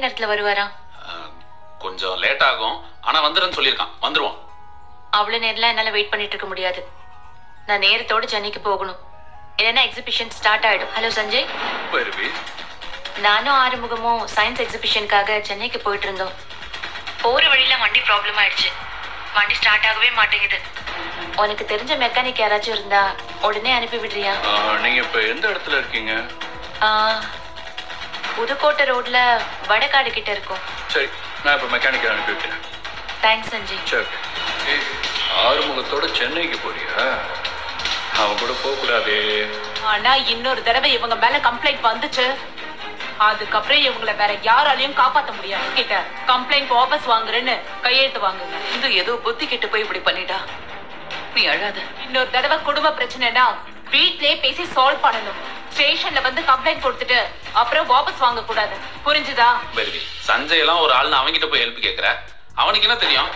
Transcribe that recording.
நேரத்துல வருவாரா? கொஞ்சம் லேட் ஆகும், ஆனா வந்துருன்னு சொல்லியிருக்கான். வந்துருவான். அவ்வளவு நேரம்லாம் என்னால வெயிட் பண்ணிட்டு இருக்க முடியாது. நான் நேரத்தோட சென்னைக்கு போகணும். இல்லைன்னா எக்ஸிபிஷன் ஸ்டார்ட் ஆயிடும். ஹலோ சஞ்சய். பைரவி, நானும் ஆறுமுகமும் சயின்ஸ் எக்ஸிபிஷனுக்காக சென்னைக்கு போயிட்டு இருந்தோம். போற வழியில வண்டி ப்ராப்ளம் ஆயிடுச்சு. வண்டி ஸ்டார்ட் ஆகவே மாட்டேங்குது. உனக்கு தெரிஞ்ச மெக்கானிக் யாராச்சும் இருந்தா உடனே அனுப்பி விடுறியா? நீங்க இப்ப எந்த இடத்துல இருக்கீங்க? புதுக்கோட்டை ரோட்ல வடகாடு கிட்ட இருக்கும். சரி, நான் இப்ப மெக்கானிக்கை அனுப்பி வைக்கிறேன். தேங்க்ஸ் சஞ்சய். சரி. ஆறுமுகத்தோட சென்னைக்கு போறியா? அவன் கூட போக கூடாது. ஆனா இன்னொரு தடவை இவங்க மேல கம்ப்ளைண்ட் வந்துச்சு, அதுக்கப்புறம் இவங்களை வேற யாராலையும் காப்பாத்த முடியாது. கிட்ட கம்ப்ளைண்ட் வாபஸ் வாங்குறேன்னு கையெழுத்து வாங்குங்க. இது ஏதோ புத்தி கிட்ட போய் இப்படி பண்ணிட்டா. நீ அழாத. இன்னொரு தடவை குடும்ப பிரச்சனைனா வீட்லயே பேசி சால்வ் பண்ணணும். ஸ்டேஷன்ல வந்து கம்ப்ளைண்ட் கொடுத்துட்டு அப்புறம் வாபஸ் வாங்க கூடாது. புரிஞ்சுதா? சஞ்சய் எல்லாம் ஒரு ஆள்னு அவன்கிட்ட போய் ஹெல்ப் கேக்குற. அவனுக்கு என்ன தெரியும்?